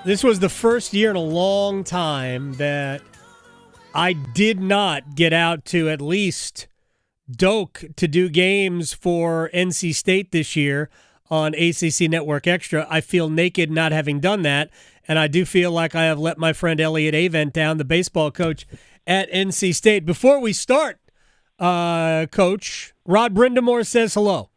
This was the first year in a long time that I did not get out to at least Doak to do games for NC State this year on ACC Network Extra. I feel naked not having done that, and I do feel like I have let my friend Elliot Avent down, the baseball coach at NC State. Before we start, Coach, Rod Brindamore says hello.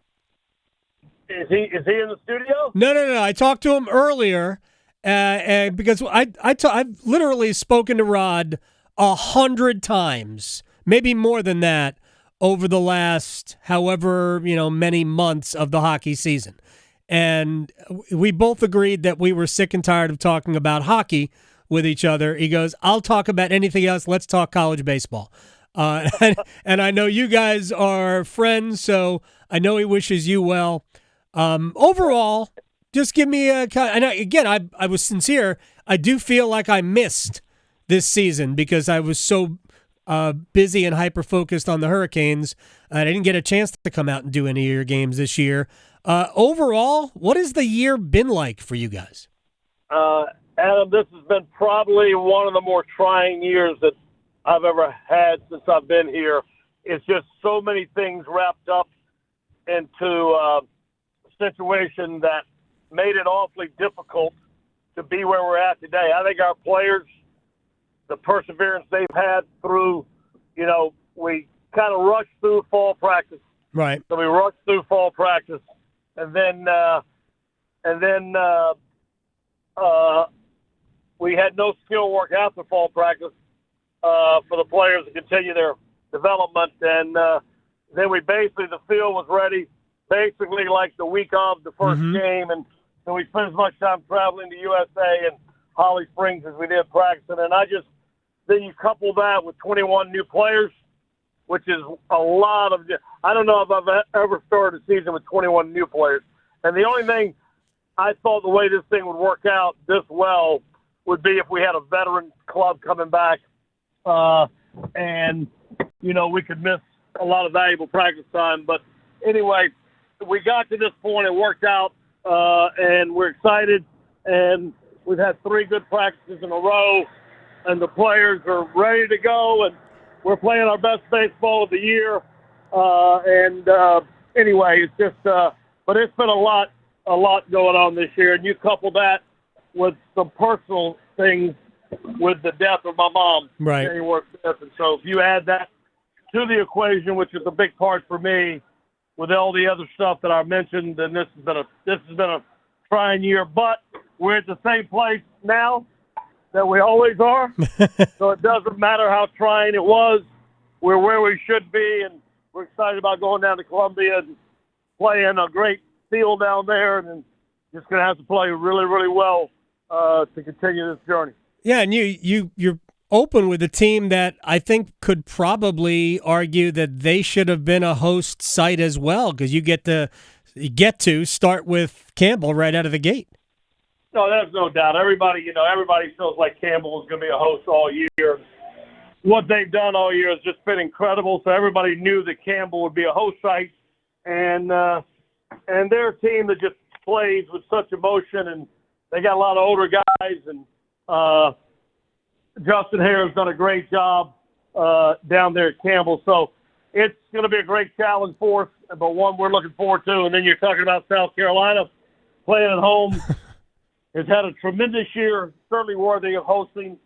Is he in the studio? No. I talked to him earlier. Because I've literally spoken to Rod 100 times, maybe more than that, over the last however many months of the hockey season, and we both agreed that we were sick and tired of talking about hockey with each other. He goes, "I'll talk about anything else. Let's talk college baseball." And I know you guys are friends, so I know he wishes you well. Overall. Just give me a – and again, I was sincere. I do feel like I missed this season because I was so busy and hyper-focused on the Hurricanes. I didn't get a chance to come out and do any of your games this year. Overall, what has the year been like for you guys? Adam, this has been probably one of the more trying years that I've ever had since I've been here. It's just so many things wrapped up into a situation that – made it awfully difficult to be where we're at today. I think our players, the perseverance they've had through, we kind of rushed through fall practice. Right. So we rushed through fall practice, and then we had no skill work after fall practice for the players to continue their development. And then we basically, the field was ready basically like the week of the first game, and so we spent as much time traveling to USA and Holly Springs as we did practicing. And then you couple that with 21 new players, which is a lot of – I don't know if I've ever started a season with 21 new players. And the only thing I thought the way this thing would work out this well would be if we had a veteran club coming back and, we could miss a lot of valuable practice time. But anyway, we got to this point. It worked out. And we're excited, and we've had 3 good practices in a row, and the players are ready to go, and we're playing our best baseball of the year. Anyway, it's just, but it's been a lot going on this year, and you couple that with some personal things with the death of my mom, right? January 5th, and so if you add that to the equation, which is a big part for me, with all the other stuff that I mentioned, then this has been a trying year. But we're at the same place now that we always are. So it doesn't matter how trying it was. We're where we should be, and we're excited about going down to Columbia and playing a great field down there, and then just going to have to play really, really well to continue this journey. Yeah, and you're open with a team that I think could probably argue that they should have been a host site as well, because you get to start with Campbell right out of the gate. No, there's no doubt. Everybody feels like Campbell is going to be a host all year. What they've done all year has just been incredible. So everybody knew that Campbell would be a host site, and they're a team that just plays with such emotion, and they got a lot of older guys, and Justin Hare's done a great job down there at Campbell. So it's going to be a great challenge for us, but one we're looking forward to. And then you're talking about South Carolina playing at home. Has had a tremendous year, certainly worthy of hosting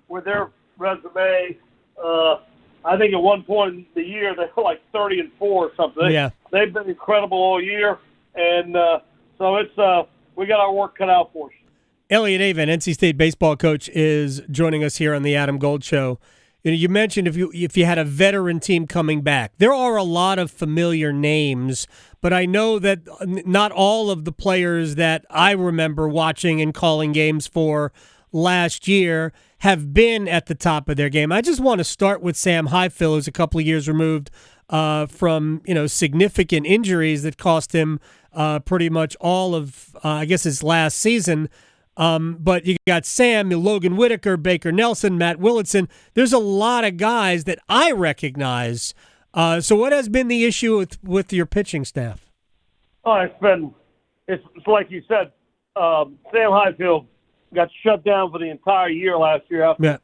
with their resume. I think at one point in the year they were like 30-4 or something. Yeah. They've been incredible all year. And so it's we got our work cut out for us. Elliot Avent, NC State baseball coach, is joining us here on the Adam Gold Show. You mentioned if you had a veteran team coming back, there are a lot of familiar names, but I know that not all of the players that I remember watching and calling games for last year have been at the top of their game. I just want to start with Sam Highfill, who's a couple of years removed from significant injuries that cost him pretty much all of I guess his last season. But you got Sam, Logan Whitaker, Baker Nelson, Matt Willitson. There's a lot of guys that I recognize. So what has been the issue with your pitching staff? Oh, it's like you said, Sam Highfield got shut down for the entire year last year after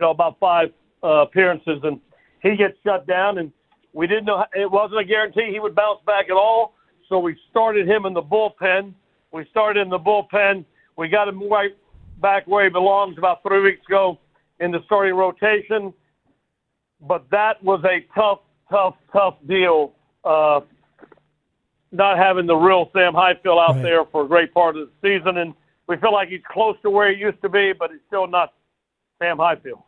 about 5 appearances, and he gets shut down, and we didn't know – it wasn't a guarantee he would bounce back at all, so we started him in the bullpen. We got him right back where he belongs about 3 weeks ago in the starting rotation. But that was a tough deal, not having the real Sam Highfield out there for a great part of the season. And we feel like he's close to where he used to be, but he's still not Sam Highfield.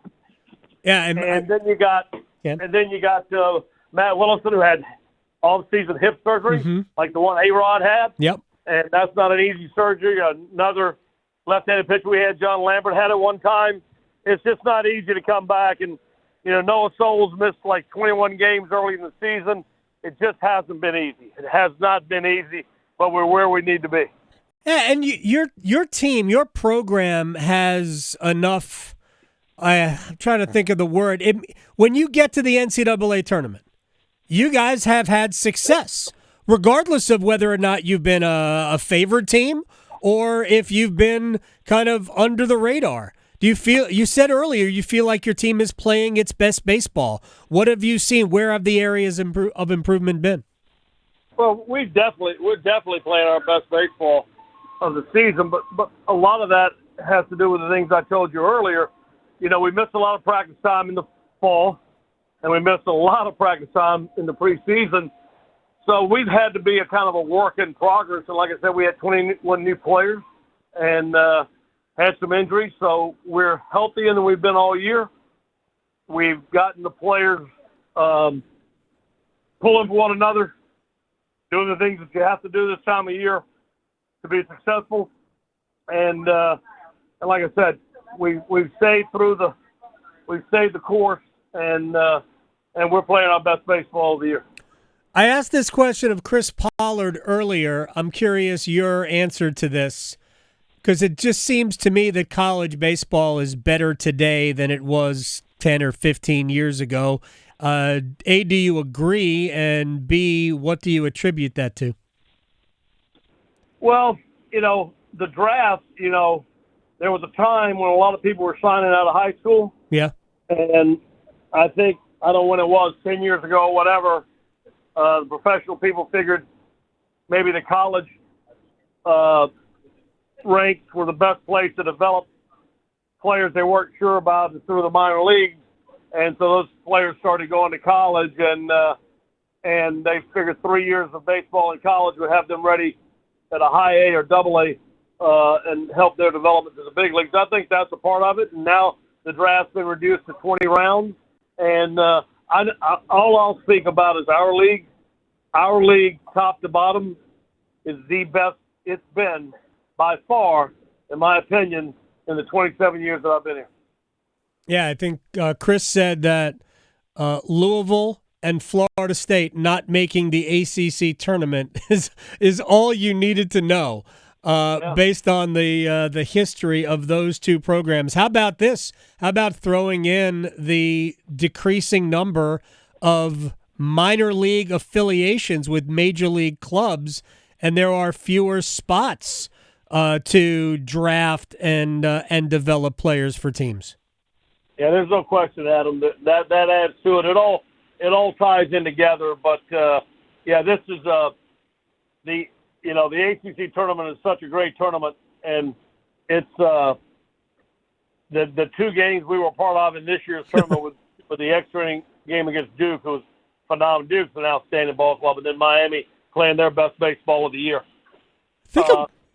Yeah, and then you got Matt Willison, who had off-season hip surgery, like the one A-Rod had. Yep. And that's not an easy surgery. Another left-handed pitcher we had, John Lambert, had it one time. It's just not easy to come back. And, Noah Souls missed like 21 games early in the season. It just hasn't been easy. It has not been easy, but we're where we need to be. Yeah, and your team, your program has enough. I'm trying to think of the word. When you get to the NCAA tournament, you guys have had success, regardless of whether or not you've been a favored team or if you've been kind of under the radar. Do you feel? You said earlier you feel like your team is playing its best baseball. What have you seen? Where have the areas of improvement been? Well, we're definitely playing our best baseball of the season, but a lot of that has to do with the things I told you earlier. We missed a lot of practice time in the fall, and we missed a lot of practice time in the preseason. So we've had to be a kind of a work in progress. And like I said, we had 21 new players and had some injuries. So we're healthier than we've been all year. We've gotten the players pulling for one another, doing the things that you have to do this time of year to be successful. And like I said, we've stayed the course, and we're playing our best baseball of the year. I asked this question of Chris Pollard earlier. I'm curious your answer to this, because it just seems to me that college baseball is better today than it was 10 or 15 years ago. A, do you agree? And B, what do you attribute that to? Well, the draft, there was a time when a lot of people were signing out of high school. Yeah. And I think, I don't know when it was, 10 years ago, whatever, the professional people figured maybe the college ranks were the best place to develop players they weren't sure about through the minor leagues. And so those players started going to college, and they figured 3 years of baseball in college would have them ready at a high A or double A and help their development to the big leagues. I think that's a part of it. And now the draft's been reduced to 20 rounds. And all I'll speak about is our league. Our league, top to bottom, is the best it's been by far, in my opinion, in the 27 years that I've been here. Yeah, I think Chris said that Louisville and Florida State not making the ACC tournament is all you needed to know based on the history of those two programs. How about this? How about throwing in the decreasing number of minor league affiliations with major league clubs, and there are fewer spots to draft and develop players for teams? Yeah, there's no question, Adam. That adds to it. It all ties in together. But this is the ACC tournament is such a great tournament, and it's the two games we were part of in this year's tournament with the extra inning game against Duke, who was phenomenal. Duke's an outstanding ball club, and then Miami playing their best baseball of the year. They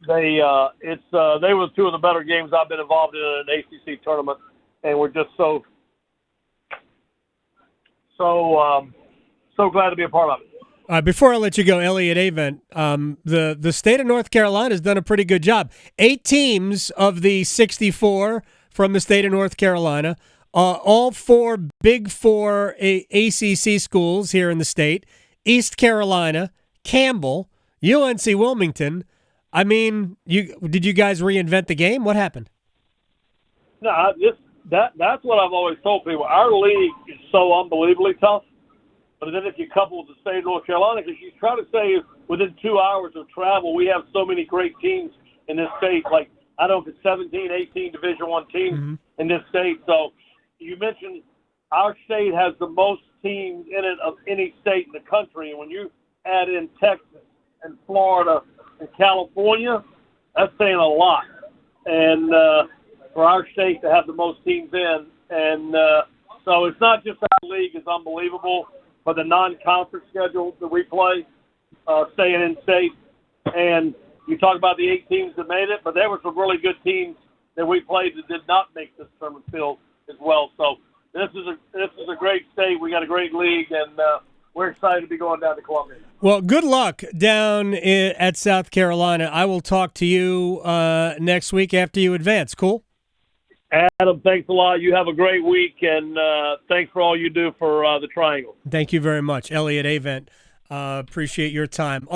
were two of the better games I've been involved in an ACC tournament. And we're just so glad to be a part of it. Before I let you go, Elliot, Avent, the state of North Carolina has done a pretty good job. 8 teams of the 64 from the state of North Carolina, all 4 Big 4 ACC schools here in the state, East Carolina, Campbell, UNC Wilmington. I mean, did you guys reinvent the game? What happened? No, that's what I've always told people. Our league is so unbelievably tough. But then if you couple with the state of North Carolina, because you try to say within 2 hours of travel, we have so many great teams in this state. Like, I don't know if it's 17, 18 Division I teams in this state. So you mentioned our state has the most teams in it of any state in the country. And when you add in Texas and Florida and California, that's saying a lot. And for our state to have the most teams in. And so it's not just our league is unbelievable, but the non-conference schedule that we play, staying in state. And you talk about the 8 teams that made it, but there were some really good teams that we played that did not make this tournament field as well. So this is a great state. We got a great league, and we're excited to be going down to Columbia. Well, good luck down at South Carolina. I will talk to you next week after you advance. Cool? Adam, thanks a lot. You have a great week, and thanks for all you do for the Triangle. Thank you very much, Elliot Avent. Appreciate your time.